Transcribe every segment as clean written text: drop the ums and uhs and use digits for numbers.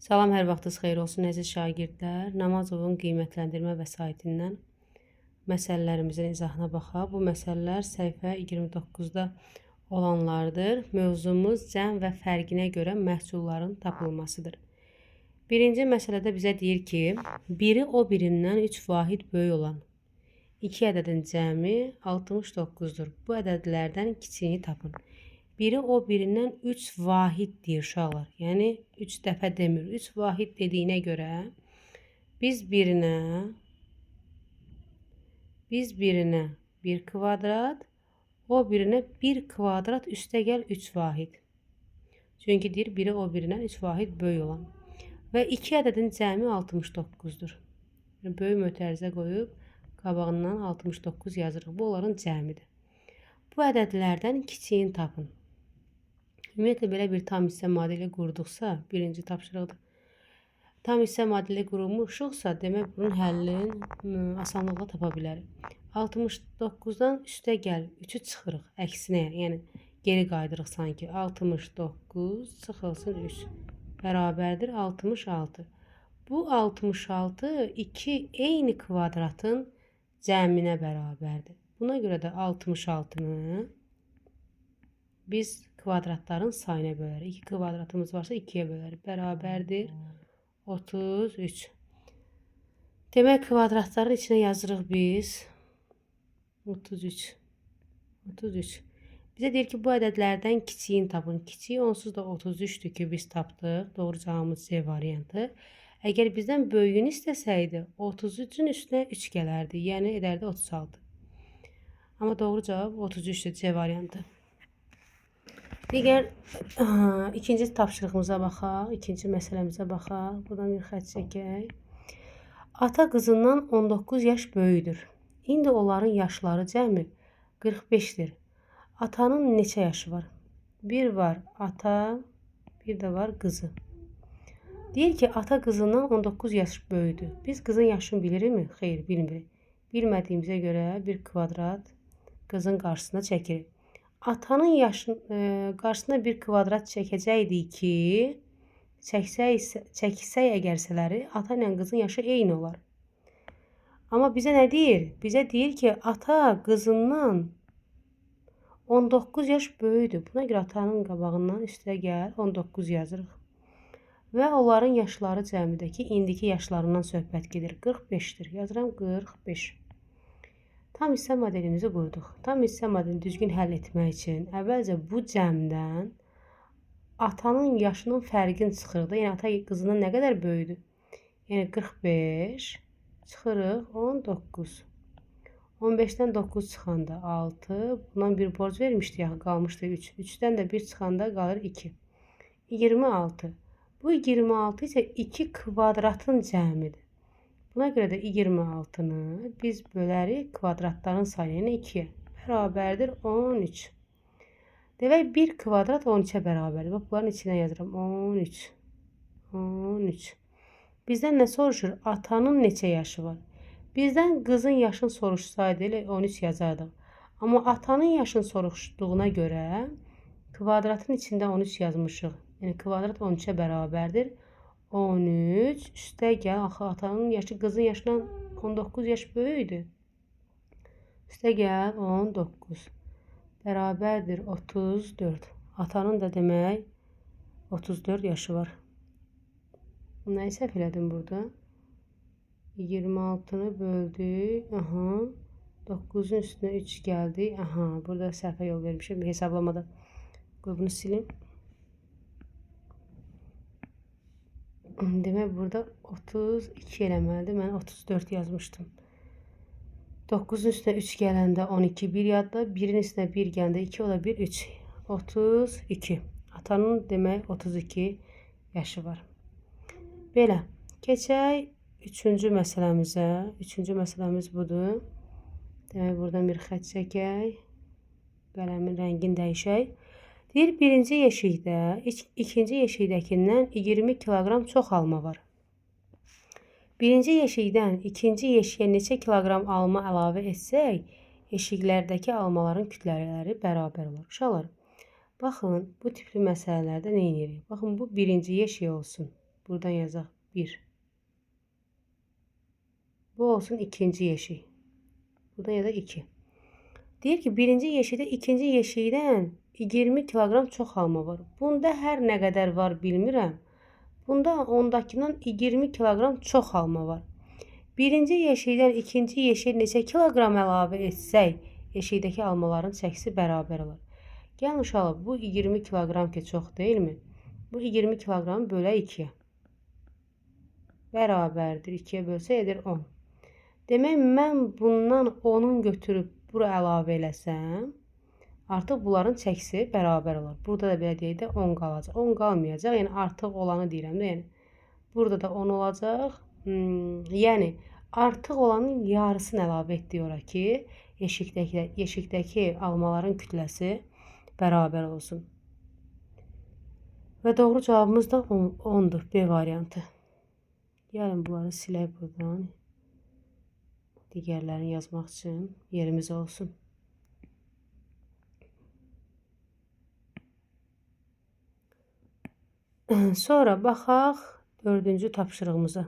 Salam, hər vaxtınız xeyir olsun əziz şagirdlər. Namazovun qiymətləndirmə vəsaitindən məsələlərimizin izahına baxaq. Bu məsələlər səhifə 29-da olanlardır. Mövzumuz cəm və fərqinə görə məhsulların tapılmasıdır. Birinci məsələdə bizə deyir ki, biri o birindən 3 vahid böyük olan 2 ədədin cəmi 69-dur. Bu ədədlərdən kiçiyini tapın. Biri o birindən 3 vahid deyir uşaqlar. Yəni 3 dəfə demir. 3 vahid dediyinə görə biz birinə 1 kvadrat, o birinə 1 kvadrat üstəgəl 3 vahid. Çünki deyir biri o birindən 3 vahid böyük olan. Və 2 ədədin cəmi 69-dur. Böyük mötərizə qoyub qabağından 69 yazırıq. Bu onların cəmidir. Bu ədədlərdən kiçiyini tapın. Ümumiyyətlə belə bir tam hissə modeli qurduqsa, birinci tapşırıqdır. Tam hissə modeli qurulmuşuqsa, demək bunun həllini asanlıqla tapa bilərik. 69-dan üstə gəl 3-ü çıxırıq, əksinə, yəni geri qaydırıq sanki. 69 çıxılsın 3 bərabərdir 66. Bu 66 2 eyni kvadratın cəminə bərabərdir. Buna görə də 66-nı biz kvadratların sayına bölərik. 2 kvadratımız varsa 2-yə bölərik. Bərabərdir 33. Demək kvadratların içinə yazırıq biz 33. Bizə deyir ki, bu ədədlərdən kiçiyini tapın. Kiçiyi onsuz da 33-dür ki, biz tapdıq. Doğru cavabımız C variantı. Əgər bizdən böyüyünü istəsəydi, 33-ün üstünə 3 gələrdi. Yəni edərdi 36. Amma doğru cavab 33-dür, C variantı. Digər ikinci tapşırığımıza baxaq, ikinci məsələmizə baxaq. Buradan bir xətt çəkək. Ata qızından 19 yaş böyüdür. İndi onların yaşları cəmi 45-dir. Atanın neçə yaşı var? Bir var ata, bir də var qızı. Deyir ki, ata qızından 19 yaş böyüdür. Biz qızın yaşını bilirikmi? Xeyr, bilmirik. Bilmədiyimizə görə bir kvadrat qızın qarşısına çəkirik. Atanın qarşısına bir kvadrat çəkəcəkdik ki, çəksək əgərsələri, ata ilə qızın yaşı eyni olar. Amma bizə nə deyir? Bizə deyir ki, ata qızından 19 yaş böyüdür. Buna görə atanın qabağından üstə gəl 19 yazırıq. Və onların yaşları cəmidəki indiki yaşlarından söhbət gedir. 45-dir. Yazıram 45. Tam hissə modelimizi qurduq. Tam hissə modelini düzgün həll etmək üçün əvvəlcə bu cəmdən atanın yaşının fərqini çıxırıq. Yəni ata qızından nə qədər böyüdür? Yəni 45 çıxırıq 19. 15-dən 9 çıxanda 6. Bundan bir borc vermişdik, yaxı qalmışdı 3. 3-dən də 1 çıxanda qalır 2. 26. Bu 26 isə 2 kvadratın cəmidir. Buna görə də 26-nı biz bölərik kvadratların sayına 2-yə. Bərabərdir 13. Demək 1 kvadrat 13-ə bərabərdir. Bax, bunların içinə yazıram. 13. Bizdən nə soruşur? Atanın neçə yaşı var? Bizdən qızın yaşını soruşsaydı elə 13 yazardıq. Amma atanın yaşını soruşduğuna görə kvadratın içində 13 yazmışıq. Yəni kvadrat 13-ə bərabərdir. 13 üstə gəl, axı atanın yaşı qızın yaşından 19 yaş böyükdür. Üstə gəl 19 bərabərdir 34. Atanın da demək 34 yaşı var. Nəyi səhv elədim burada? 26-nı böldük. 9-un üstünə 3 gəldi. Burada səhvə yol vermişim hesablamada. Qoy bunu silim. Demək burada 32 eləməlidir. Mən 34 yazmışdım. 9-un üstünə 3 gələndə 12, 1 yadda. 1-in üstünə 1 gələndə 2, o da 1, 3. 32. Atanın demək 32 yaşı var. Belə. Keçək 3-cü məsələmizə. 3-cü məsələmiz budur. Demək buradan bir xətt çəkək. Qələmin rəngini dəyişək. Deyir, birinci yeşikdə ikinci yeşikdəkindən 20 kiloqram çox alma var. Birinci yeşikdən ikinci yeşiyə neçə kiloqram alma əlavə etsək, yeşiklərdəki almaların kütlələri bərabər olur. Uşaqlar, baxın, bu tipli məsələlərdə nə edirik? Baxın, bu birinci yeşik olsun. Buradan yazaq 1. Bu olsun ikinci yeşik. Buradan yazaq 2. Deyir ki, birinci yeşikdə ikinci yeşikdən 20 kilogram çox alma var. Bunda hər nə qədər var bilmirəm. Bunda ondakından 20 kilogram çox alma var. Birinci yeşikdən ikinci yeşiyə neçə kilogram əlavə etsək, yeşikdəki almaların çəkisi bərabər olar. Gəlin uşaqlar, bu 20 kilogram ki çox deyilmi? Bu 20 kilogram bölək 2-yə. Bərabərdir 2-yə bölsə edir 10. Demək, mən bundan 10'un götürüb bura əlavə eləsəm, artıq bunların çəkisi bərabər olar. Burada da belə deyək də 10 qalacaq. 10 qalmayacaq, yəni artıq olanı deyirəm də, yəni. Burada da 10 olacaq. Yəni artıq olanın yarısını əlavə etdik ora ki, yeşikdəki almaların kütləsi bərabər olsun. Və doğru cavabımız da 10'dur. B variantı. Gəlin bunları silək buradan. Digərlərini yazmaq üçün yerimiz olsun. Sonra baxaq 4-cü tapşırığımıza.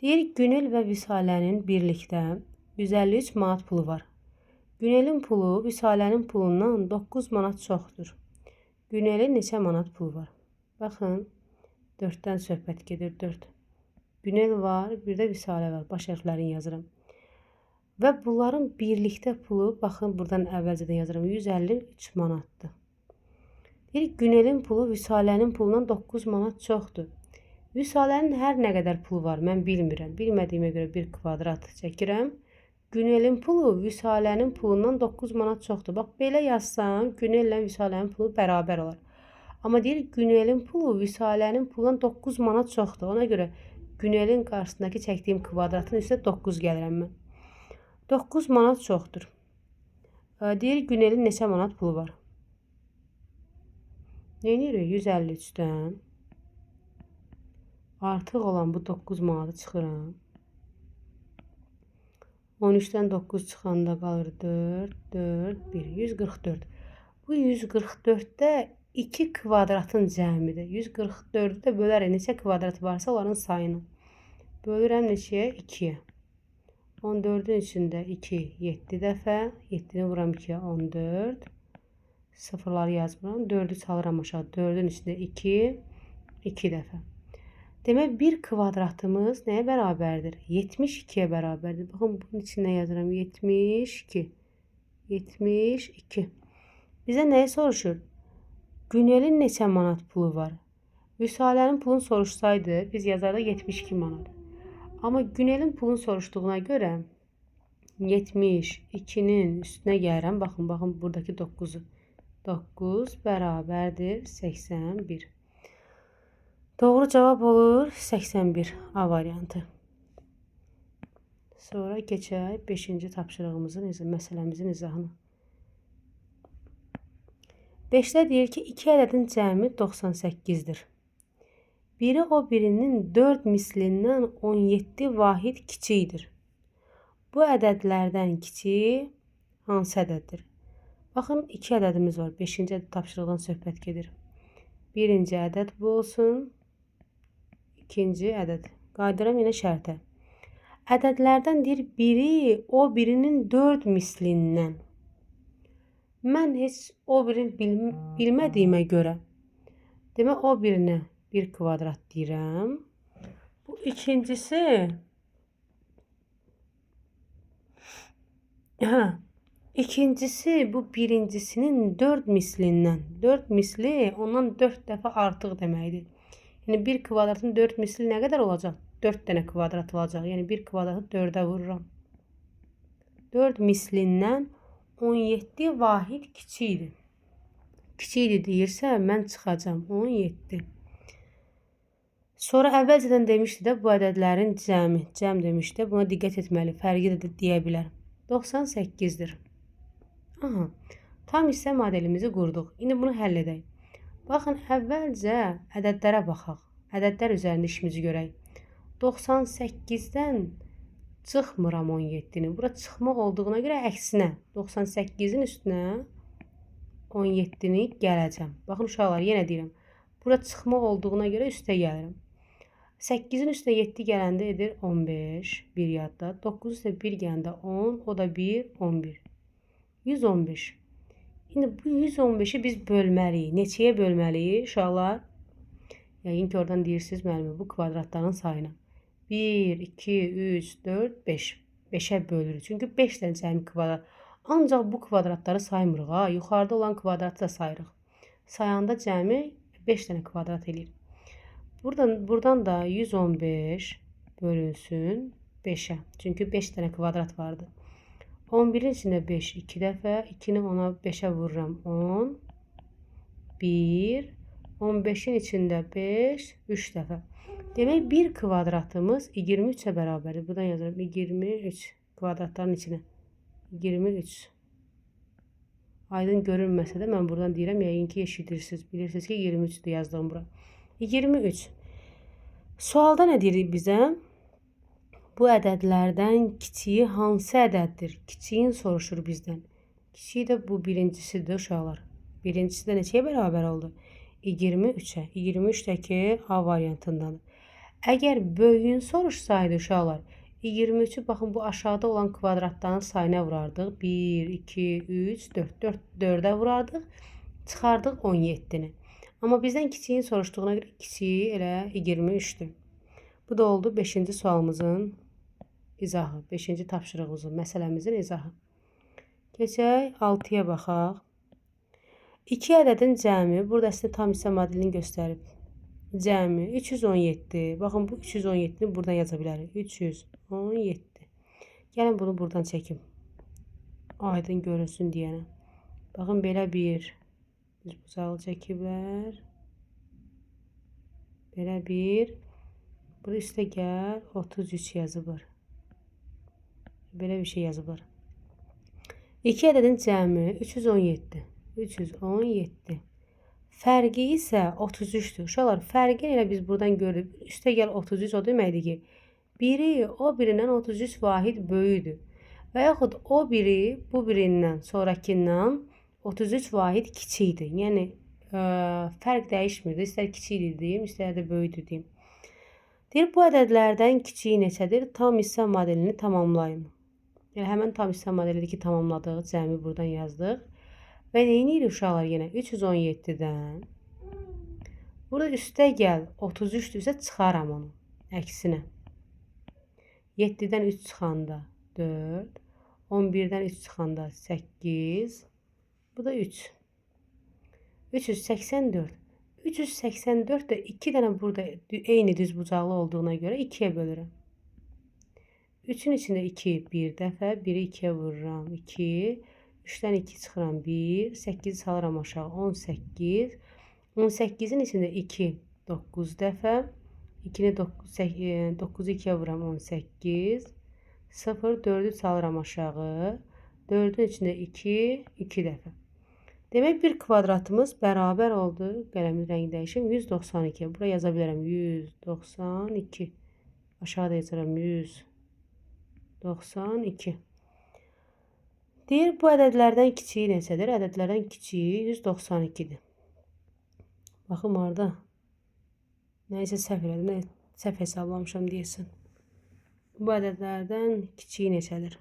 Deyir, Günel və Vüsalənin birlikdə 153 manat pulu var. Günelin pulu Vüsalənin pulundan 9 manat çoxdur. Günelin neçə manat pulu var? Baxın, 4-dən söhbət gedir, 4. Günel var, bir də Vüsalə var. Baş hərflərini yazıram. Və bunların birlikdə pulu, baxın, buradan əvvəlcədən yazıram, 153 manatdır. Deyir, Günelin pulu Vüsalənin pulundan 9 manat çoxdur. Vüsalənin hər nə qədər pulu var, mən bilmirəm. Bilmədiyimə görə bir kvadrat çəkirəm. Günelin pulu Vüsalənin pulundan 9 manat çoxdur. Bax, belə yazsam, Günellə Vüsalənin pulu bərabər olar. Amma deyir, Günelin pulu Vüsalənin pulundan 9 manat çoxdur. Ona görə Günelin qarşısındakı çəkdiyim kvadratın üstə 9 gəlirəm mən. 9 manat çoxdur. Deyir, Günelin neçə manat pulu var? Neyinirik? 153'dən artıq olan bu 9 manatı çıxıram. 13'dən 9 çıxanda qalır 4, 4, 1, 144. Bu 144'də 2 kvadratın cəmidir. 144'ü də bölərək neçə kvadrat varsa onların sayını. Bölürəm neçəyə? 2'yə. 14'ün içində 2, 7 dəfə. 7'ni vuram 2'yə 14. Sıfırları yazmıram. 4'ü çalıram aşağı. 4'ün içində 2, 2 dəfə. Demək, bir kvadratımız nəyə bərabərdir? 72'yə bərabərdir. Baxın, bunun içində yazıram. 72. 72. Bizə nəyi soruşur? Günelin neçə manat pulu var? Vüsalənin pulunu soruşsaydı, biz yazardıq 72 manat. Amma Günelin pulunu soruşduğuna görə 72'nin üstünə gəlirəm. Baxın, baxın, buradakı 9'u. 9 bərabərdir 81. Doğru cavab olur 81. A variantı. Sonra keçək 5-ci tapşırığımızın məsələmizin izahına. 5'də deyir ki, 2 ədədin cəmi 98'dir. Biri o birinin 4 mislindən 17 vahid kiçikdir. Bu ədədlərdən kiçik hansı ədəddir? Baxın, 2 ədədimiz var. 5-ci ədəd tapşırıqdan söhbət gedir. Birinci ədəd bu olsun. İkinci ədəd. Qayıdıram yenə şərtə. Ədədlərdən deyir, biri o birinin 4 mislindən. Mən heç o birini bilmədiyimə görə, demək, o birinə 1 kvadrat deyirəm. Bu ikincisi, İkincisi bu birincisinin 4 mislindən. 4 misli ondan 4 dəfə artıq deməkdir. Yəni 1 kvadratın 4 misli nə qədər olacaq? 4 dənə kvadrat olacaq. Yəni 1 kvadratı 4'ə vururam. 4 mislindən 17 vahid kiçikdir. Kiçikdir deyirsə mən çıxacam 17. Sonra əvvəlcədən demişdi də bu ədədlərin cəmi. Cəm demişdi. Buna diqqət etməli. Fərqi də deyə bilər. 98'dir. Aha, tam hissə modelimizi qurduq. İndi bunu həll edək. Baxın, əvvəlcə ədədlərə baxaq. Ədədlər üzərində işimizi görək. 98'dən çıxmıram 17'ni. Bura çıxmaq olduğuna görə əksinə 98'in üstünə 17'ni gələcəm. Baxın uşaqlar, yenə deyirəm. Bura çıxma olduğuna görə üstə gəlirəm. 8-in üstünə 7 gələndə edir 15. Bir yadda. 9 üstə 1 gələndə 10. O da 1, 11. 115. İndi bu 115'i biz bölməliyik. Neçəyə bölməliyik uşaqlar? Yəqin ki, oradan deyirsiniz müəllimə bu kvadratların sayına. 1, 2, 3, 4, 5. 5'ə bölürük. Çünki 5 dənə cəmi kvadrat. Ancaq bu kvadratları saymırıq. Ha? Yuxarıda olan kvadratı da sayırıq. Sayanda cəmi 5 dənə kvadrat eləyir. Buradan da 115 bölünsün 5'ə. Çünki 5 dənə kvadrat vardı. 11'in içində 5 2 dəfə. 2'ni ona 5'ə vururam 10. 1. 15'in içində 5 3 dəfə. Demək 1 kvadratımız 23'ə bərabərdir. Buradan yazıram 23 kvadratların içinə. 23. Aydın görünməsə də mən buradan deyirəm, yəqin ki eşidirsiniz. Bilirsiniz ki 23'dür yazdığım bura. 23. Sualda nə deyir bizə? Bu ədədlərdən kiçiyi hansı ədəddir? Kiçiyin soruşur bizdən. Kiçiyi də bu birincisidir uşaqlar. Birincisi də neçəyə bərabər oldu? 23'ə. 23'dəki A variantındadır. Əgər böyüyün soruşsaydı uşaqlar, 23'ü baxın bu aşağıda olan kvadratların sayına vurardıq. 1, 2, 3, 4. 4'ə vurardıq. Çıxardıq 17'ni. Amma bizdən kiçiyin soruşduğuna görə kiçiyi elə 23'dür. Bu da oldu 5-ci sualımızın izahı. 5-ci tapşırığımızın, məsələmizin izahı. Keçək 6'ya baxaq. 2 ədədin cəmi, burada əslində tam hissə modelini göstərib. Cəmi 317. Baxın bu 317'ni buradan yaza bilərik. 317. Gəlin bunu buradan çəkim. Aydın görünsün deyənə. Baxın belə bir düz bucağı çəkiblər. Belə bir. Burada üstə gəl 33 yazılır. Belə bir şey yazılır. 2 ədədin cəmi 317. 317. Fərqi isə 33'dür. Uşaqlar, fərqini elə biz buradan görürük. Üstə gəl 33 o deməkdir ki, biri o birindən 33 vahid böyüdür. Və yaxud o biri bu birindən sonrakindən 33 vahid kiçikdir. Yəni fərq dəyişmirdi. İstər kiçikdir deyim, istər də böyüdür deyim. Deyir, bu ədədlərdən kiçiyi neçədir? Tam hissə modelini tamamlayın. Yəni həmin tam hissə modelidir ki, tamamladıq. Cəmi buradan yazdıq. Və neyinirik uşaqlar yenə? 317'dən. Burada üstə gəl 33'dürsə çıxaram onu. Əksinə. 7'dən 3 çıxanda 4. 11'dən 3 çıxanda 8. Bu da 3. 384. 384 də 2 dənə burada eyni düz bucaqlı olduğuna görə 2'yə bölürəm. 3'ün içində 2 bir dəfə. 1'i 2'yə vururam. 2. 3'dən 2 çıxıram 1. 8'i salıram aşağı 18. 18'in içində 2 9 dəfə. 2'ni 9'u 2'yə vururam 18. 0 4'ü salıram aşağı. 4'ün içində 2 2 dəfə. Demək bir kvadratımız bərabər oldu. Qələmin rəngi dəyişim 192. Buraya yaza bilərəm 192. Aşağıda yazaram 192. Deyir, bu ədədlərdən kiçiyi neçədir? Ədədlərdən kiçiyi 192'dir. Baxın orada. Nəysə səhv elədim. Səhv hesablamışam deyəsən. Bu ədədlərdən kiçiyi neçədir?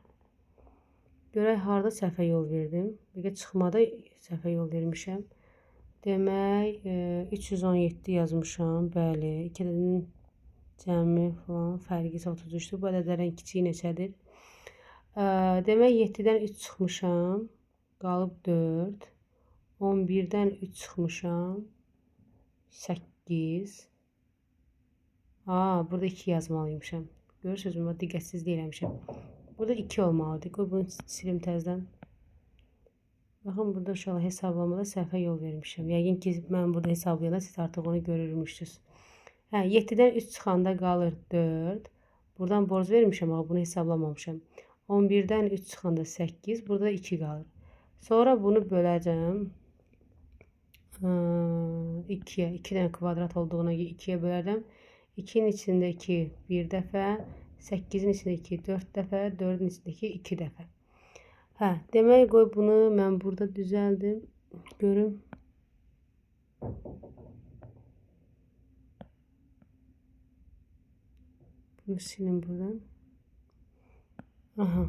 Görək, harada səhvə yol verdim. Bəlkə çıxmada səhvə yol vermişəm. Demək, 317 yazmışam. Bəli, 2 ədədin cəmi falan fərqi isə 33'dür. Bu ədədlərdən kiçiyi neçədir? Demək 7'dən 3 çıxmışam. Qalıb 4. 11'dən 3 çıxmışam. 8. Burada 2 yazmalıymışam. Görürsünüz mü? Diqqətsizlik eləmişəm. Burada 2 olmalıdır. Qoy bunu silim təzədən. Baxın, burada uşaqlar hesablamada səhvə yol vermişəm. Yəqin ki, mən burada hesablayanda siz artıq onu görürmüşsünüz. 7'dən 3 çıxanda qalır 4. Buradan borc vermişəm, amma bunu hesablamamışam. 11'dən 3 çıxanda 8. Burada 2 qalır. Sonra bunu böləcəm. 2'yə. 2 dənə kvadrat olduğuna 2'yə bölərəm. 2'nin içində 2 bir dəfə. 8'in içində 2 4 dəfə. 4'ün içindəki 2 dəfə. Demək, qoy bunu mən burada düzəldim. Görüm. Bunu silin buradan. Aha.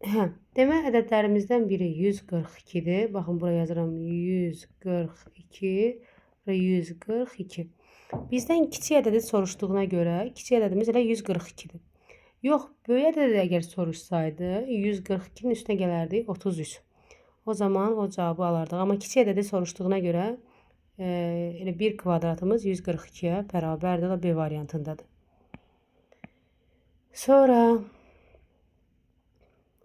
Hə, demək ədədlərimizdən biri 142-dir. Baxın, buraya yazıram 142 və 142. Bizdən kiçik ədədi soruşduğuna görə kiçik ədədimiz elə 142-dir. Yox, böyük ədədi əgər soruşsaydı 142-nin üstünə gələrdi 33. O zaman o cavabı alardıq. Amma kiçik ədədi soruşduğuna görə elə 1 kvadratımız 142-yə bərabərdir. O da B variantındadır. Sonra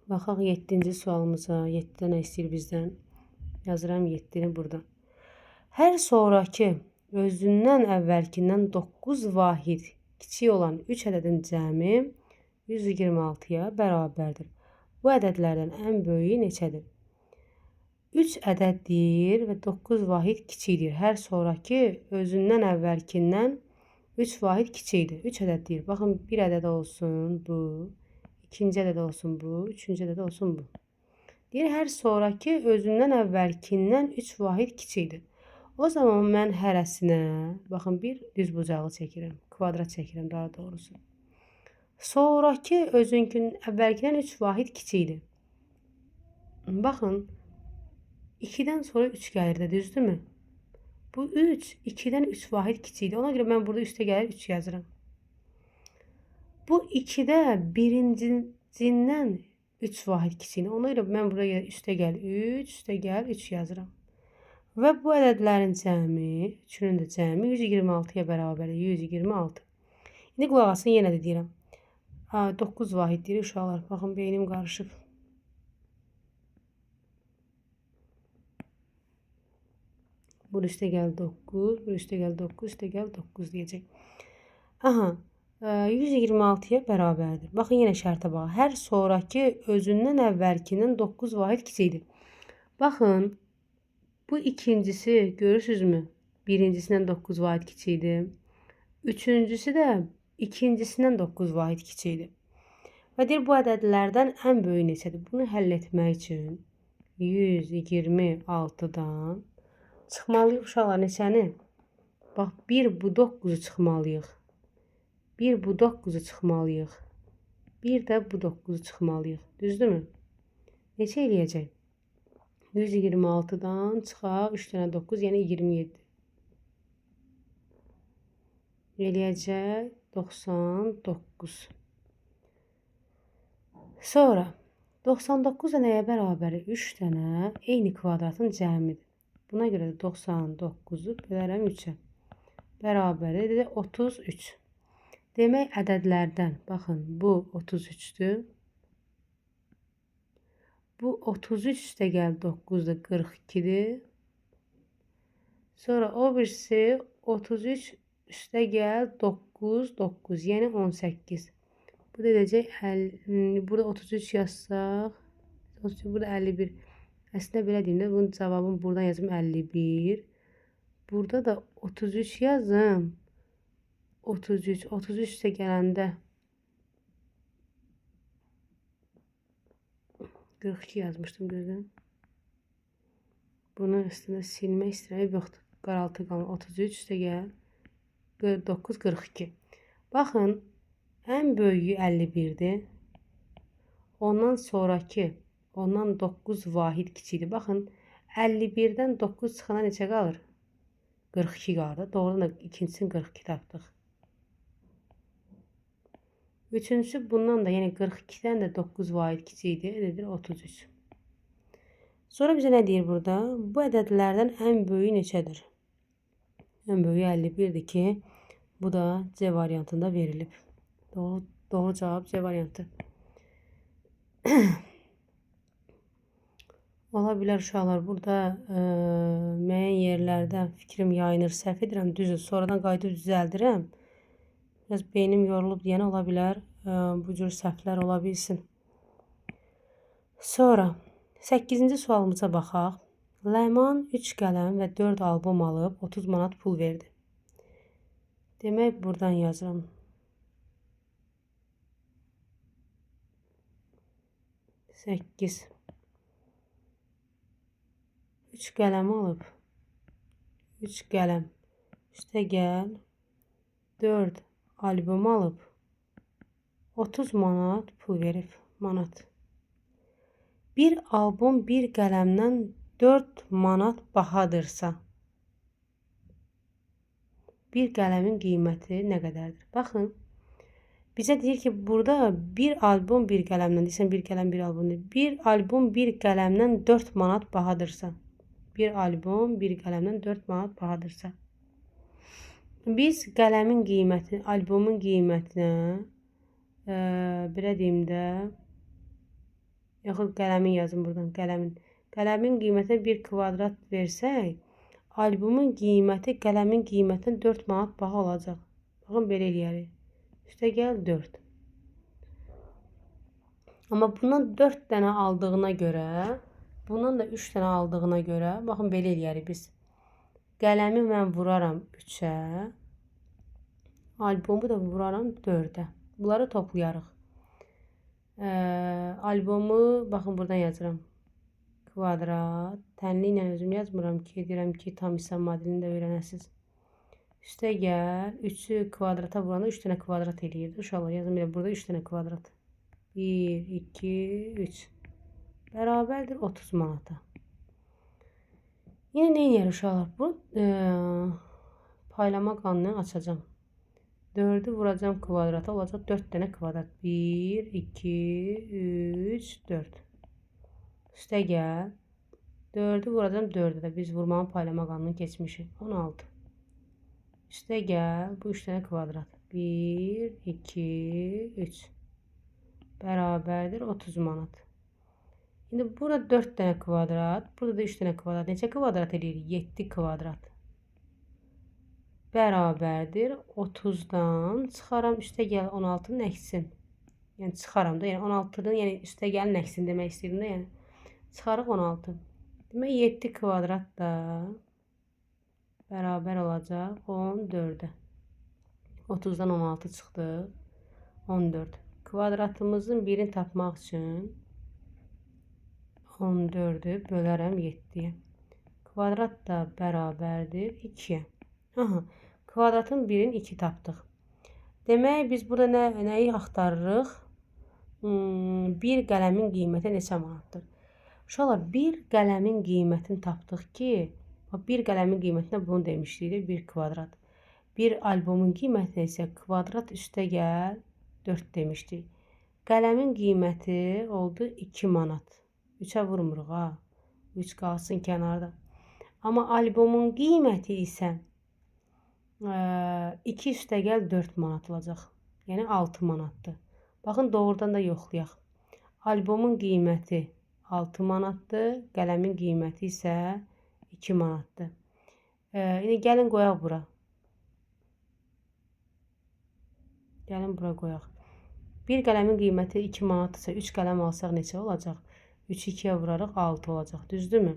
baxaq 7-ci sualımıza. 7-də nə istəyir bizdən? Yazıram 7-ni burada. Hər sonraki özündən əvvəlkindən 9 vahid kiçik olan 3 ədədin cəmi 126-ya bərabərdir. Bu ədədlərdən ən böyüyü neçədir? 3 ədəddir və 9 vahid kiçikdir. Hər sonraki özündən əvvəlkindən 3 vahid kiçikdir. 3 ədəddir. Baxın, bir ədəd olsun bu. İkinci ədəd olsun bu. Üçüncü ədəd olsun bu. Deyir, hər sonraki özündən əvvəlkindən 3 vahid kiçikdir. O zaman mən hərəsinə, baxın, bir düz bucağı çəkirəm. Kvadrat çəkirəm daha doğrusu. Sonraki özünkün əvvəlkindən 3 vahid kiçikdir. Baxın, 2-dən sonra 3 gəlir də, düzdürmü? Bu 3, 2-dən 3 vahid kiçikdir. Ona görə mən burada üstə gəlir 3 yazıram. Bu 2-də birincindən 3 vahid kiçikdir. Ona görə mən buraya üstə gəl 3, üstə gəl 3 yazıram. Və bu ədədlərin cəmi, üçünün də cəmi 126-ya bərabərdir. 126. İndi qulaq asın, yenə də deyirəm. 9 vahiddir uşaqlar. Baxın, beynim qarışıb. Bur üstə gəl 9, bur üstə gəl 9, üstə gəl 9 deyəcək. Aha, 126-ya bərabərdir. Baxın, yenə şərtə bax. Hər sonraki özündən əvvəlkindən 9 vahid kiçikdir. Baxın, bu ikincisi, görürsünüzmü? Birincisindən 9 vahid kiçikdir. Üçüncüsü də ikincisindən 9 vahid kiçikdir. Və deyir, bu ədədlərdən ən böyük neçədir? Bunu həll etmək üçün 126-dan çıxmalıyıq uşaqlar neçəni? Bax, bir bu 9-u çıxmalıyıq. Bir bu 9-u çıxmalıyıq. Bir də bu 9-u çıxmalıyıq. Düzdürmü? Neçə eləyəcək? 126-dan çıxaq 3 dənə 9, yəni 27. Eləyəcək 99. Sonra 99 nəyə bərabərdir? 3 dənə eyni kvadratın cəmidir. Buna görə də 99-u bölərəm 3-ə. Bərabərdir 33. Demək ədədlərdən, baxın, bu 33-dür. Bu 33 üstə gəl 9-dur, 42-dir. Sonra o birisi 33 üstə gəl 9, 9, yəni 18. Bu da edəcək, burada 33 yazsaq, burada 51. Əslində belə deyim də, bunun cavabını buradan yazım 51. Burada da 33 yazım. 33 üstə gələndə 42 yazmışdım gözdən. Bunu üstündə silmək istəyirəm. Yoxdur, qaraltı qalır. 33 üstə gəl 49, 42. Baxın, ən böyüyü 51-dir. Ondan sonraki, ondan 9 vahid kiçikdir. Baxın, 51-dən 9 çıxana neçə qalır? 42 qalır. Doğrudan da ikincisini 42 tapdıq. Üçüncüsü bundan da, yəni 42-dən də 9 vahid kiçikdir. Edir 33. Sonra bizə nə deyir burada? Bu ədədlərdən ən böyüyü neçədir? Ən böyüyü 51-dir ki, bu da C variantında verilib. Doğru cavab C variantı. Ola bilər uşaqlar, burada müəyyən yerlərdə fikrim yayınır, səhv edirəm, düzdür. Sonradan qayıdıb düzəldirəm. Biraz beynim yorulub deyən ola bilər, bu cür səhvlər ola bilsin. Sonra 8-ci sualımıza baxaq. Ləman 3 qələm və 4 albom alıb 30 manat pul verdi. Demək, buradan yazıram. 8. 3 qələm alıb. 3 qələm. Üstə gəl 4 albom alıb 30 manat pul verib. Manat. Bir albom bir qələmdən 4 manat bahadırsa, bir qələmin qiyməti nə qədərdir? Baxın, bizə deyir ki, burada bir albom bir qələmdən, deyirsən bir qələm bir albom deyil. Bir albom bir qələmdən 4 manat bahadırsa, bir albom bir qələmdən 4 manat bahadırsa, biz qələmin qiyməti, albomun qiymətinə, belə deyim də, yaxud qələmin yazın buradan, qələmin qiymətinə bir kvadrat versək, albomun qiyməti qələmin qiymətindən 4 manat baha olacaq. Baxın, belə eləyərik. Üstə gəl 4. Amma bundan 4 dənə aldığına görə, bundan da 3 dənə aldığına görə, baxın, belə eləyərik biz. Qələmi mən vuraram 3-ə, albomu da vuraram 4-ə. Bunları toplayarıq. Albomu, baxın, buradan yazıram. Kvadrat. Tənliklə özüm yazmıram ki, deyirəm ki, tam hissə modelini də öyrənəsiz. Üstə gəl, 3-ü kvadrata vuranda 3 dənə kvadrat eləyirdi. Uşaqlar, yazın belə, burada 3 dənə kvadrat. 1, 2, 3. Bərabərdir 30 manata. Yine nə eləyər uşaqlar? Bu paylama qanunu açacağım. 4'ü vuracağım kvadrata, olacaq 4 dənə kvadrat. 1, 2, 3, 4. Üstə gəl. 4'ü vuracağım 4'ə də. Biz vurmanın paylama qanunu keçmişik. 16. Üstə gəl. Bu 3 dənə kvadrat. 1, 2, 3. Bərabərdir 30 manat. İndi burada 4 dənə kvadrat. Burada da 3 dənə kvadrat. Neçə kvadrat eləyir? 7 kvadrat. Bərabərdir 30'dan çıxaram, üstə gəl 16'nın əksin. Yəni çıxaram da, yəni 16'dan, yəni üstə gəlin əksin demək istəyirəm də, yəni çıxarıq 16. Demək 7 kvadrat da bərabər olacaq 14'ə. 30'dan 16 çıxdı. 14. Kvadratımızın birini tapmaq üçün 14'ü bölərəm 7'yə. Kvadrat da bərabərdir 2'yə. Aha. Kvadratın birini 2 tapdıq. Demək, biz burada nəyi axtarırıq? Bir qələmin qiyməti neçə manatdır? Uşaqlar, bir qələmin qiymətini tapdıq ki, bir qələmin qiymətinə bunu demişdik, 1 kvadrat. Bir albomun qiymətinə isə kvadrat üstə gəl 4 demişdik. Qələmin qiyməti oldu 2 manat. 3'ə vurmuruq ha. 3 qalsın kənarda. Amma albomun qiyməti isə 2 üstə gəl 4 manat olacaq. Yəni 6 manatdır. Baxın, doğrudan da yoxlayaq. Albomun qiyməti 6 manatdır. Qələmin qiyməti isə 2 manatdır. İndi gəlin qoyaq bura. Gəlin bura qoyaq. Bir qələmin qiyməti 2 manatdırsa 3 qələm alsaq neçə olacaq? 3 2'yə vurarıq 6 olacaq. Düzdürmü?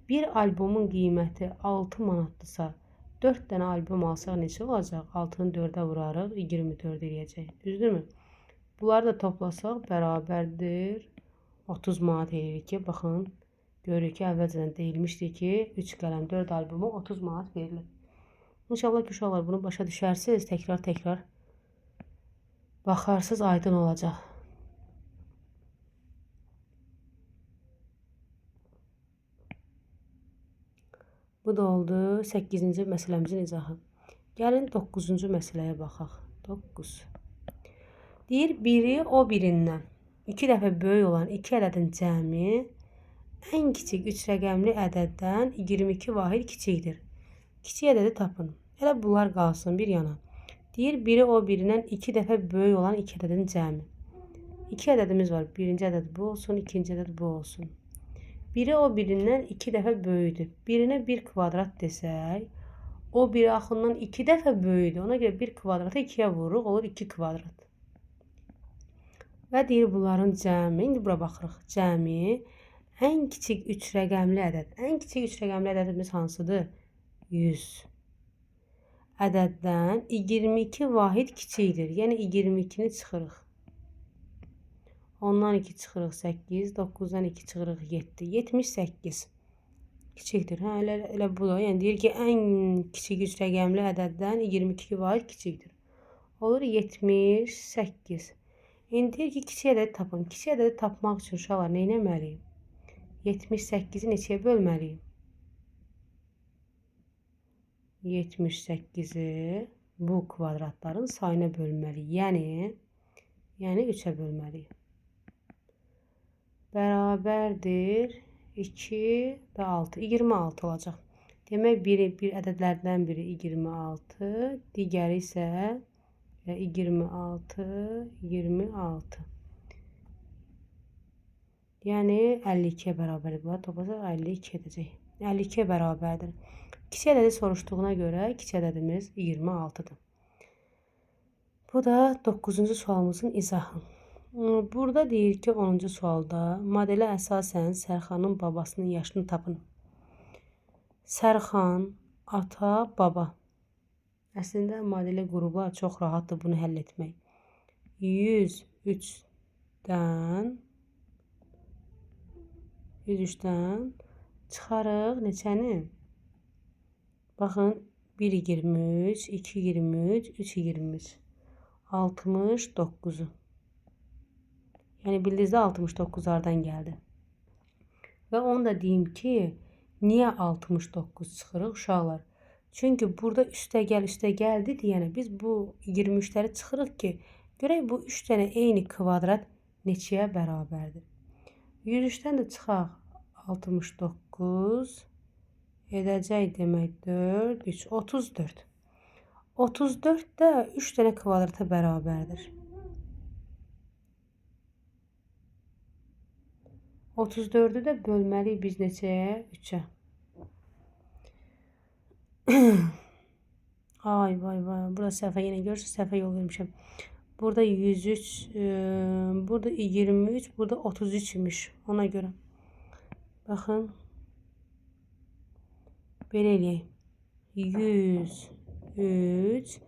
Bir albomun qiyməti 6 manatdırsa 4 dənə albom alsaq neçə olacaq? 6'nı 4'ə vurarıq, 24 eləyəcək. Düzdürmü? Bunları da toplasaq bərabərdir 30 manat eləyirik ki, baxın, görürük ki, əvvəlcədən deyilmişdi ki, 3 qələm 4 albomu 30 manat verilir. İnşallah ki, uşaqlar bunu başa düşərsiniz, təkrar baxarsınız, aydın olacaq. Bu da oldu 8-ci məsələmizin izahı. Gəlin 9-cu məsələyə baxaq. 9. Deyir, biri o birindən 2 dəfə böyük olan 2 ədədin cəmi ən kiçik 3 rəqəmli ədəddən 22 vahid kiçikdir. Kiçik ədədi tapın. Elə bunlar qalsın bir yana. Deyir, biri o birindən 2 dəfə böyük olan 2 ədədin cəmi. 2 ədədimiz var. Birinci ədəd bu olsun, ikinci ədəd bu olsun. Biri o birindən 2 dəfə böyükdür. Birinə 1 kvadrat desək, o biri axından 2 dəfə böyükdür. Ona görə 1 kvadratı 2'yə vururuq, olur 2 kvadrat. Və deyir, bunların cəmi, indi bura baxırıq, cəmi ən kiçik 3 rəqəmli ədəd. Ən kiçik 3 rəqəmli ədədimiz hansıdır? 100. Ədəddən 22 vahid kiçikdir. Yəni 22'ni çıxırıq. 10'dan 2 çıxırıq 8, 9'dan 2 çıxırıq 7, 78. kiçikdir. Hə, elə bu da. Yəni deyir ki, ən kiçik 3 rəqəmli ədəddən 22 vahid kiçikdir. Olur 78. İndi deyir ki, kiçik ədədi tapın. Kiçik ədədi tapmaq üçün uşaqlar nə etməliyik? 78-i neçəyə bölməliyik? 78-i bu kvadratların sayına bölməliyik. Yəni 3-ə bölməliyik. Bərabərdir 2 və 6. 26 olacaq. Demək bir ədədlərdən biri 26, digəri isə 26. Yəni 52-yə bərabərdir. Bunlar toplasaq 52 edəcək. 52-yə bərabərdir. Kiçik ədədi soruşduğuna görə kiçik ədədimiz 26-dır. Bu da 9-cu sualımızın izahı. Burada deyir ki, 10-cu sualda modelə əsasən Sərxanın babasının yaşını tapın. Sərxan, ata, baba. Əslində modeli qruplar çox rahatdır bunu həll etmək. 103-dən çıxarıq neçəni? Baxın, 1-23, 2-23, 3-23, 69-u. Yəni bildinizdə 69 hardan gəldi. Və onu da deyim ki, niyə 69 çıxırıq uşaqlar? Çünki burada üstə gəldi deyənə biz bu 23-ləri çıxırıq ki, görək bu 3 dənə eyni kvadrat neçəyə bərabərdir. 103-dən də çıxaq 69 edəcək demək 4, 3, 34. 34 də 3 dənə kvadrata bərabərdir. 34-ü də bölməliyik biz neçəyə? 3-ə. Ay, vay. Burada səhvə yenə görürsünüz, səhvə yol vermişəm. Burada 103, burada 23, burada 33 imiş. Ona görə. Baxın. Belə eləyək. 103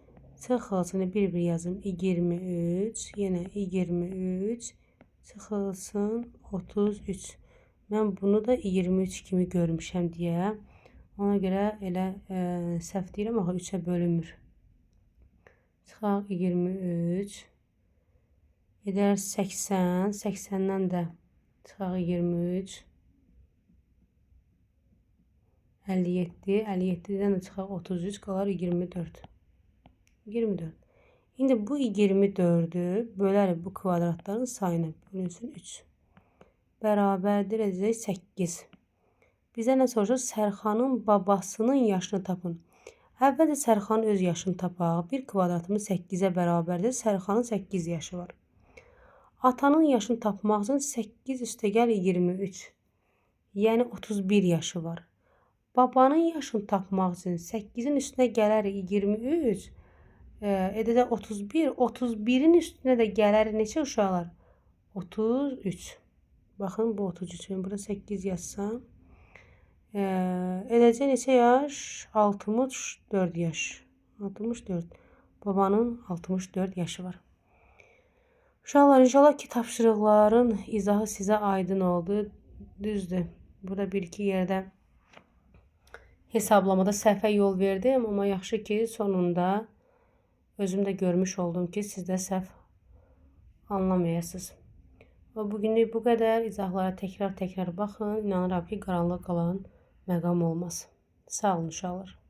çıxılsın, bir yazım. 23, yenə 23 çıxılsın 33. Mən bunu da 23 kimi görmüşəm deyə. Ona görə elə səhv deyirəm, axı 3-ə bölünmür. Çıxaq 23. Edər 80. 80-dən də çıxaq 23. 57. 57-dən də çıxaq 33. Qalar 24. 24. İndi bu 24-ü bölərik bu kvadratların sayına. Bölünsün 3. Bərabərdir edəcək 8. Bizə nə soruşur? Sərxanın babasının yaşını tapın. Əvvəlcə Sərxanın öz yaşını tapaq. Bir kvadratımız 8-ə bərabərdir. Sərxanın 8 yaşı var. Atanın yaşını tapmaq üçün 8 üstəgəl 23. Yəni 31 yaşı var. Babanın yaşını tapmaq üçün 8-in üstünə gələrik 23. Edəcək 31. 31-in üstünə də gələr neçə uşaqlar? 33. Baxın bu 33. Burada 8 yazsam. Edəcək neçə yaş? 64 yaş. 64. Babanın 64 yaşı var. Uşaqlar, inşallah ki tapşırıqların izahı sizə aydın oldu. Düzdür. Burada bir-iki yerdə hesablamada səhvə yol verdim. Amma yaxşı ki sonunda özüm də görmüş oldum ki, siz də səhv anlamayasınız. Və bugünlük bu qədər. İzahlara təkrar baxın. İnanıram ki, qaranlıq qalan məqam olmaz. Sağ olun uşaqlar.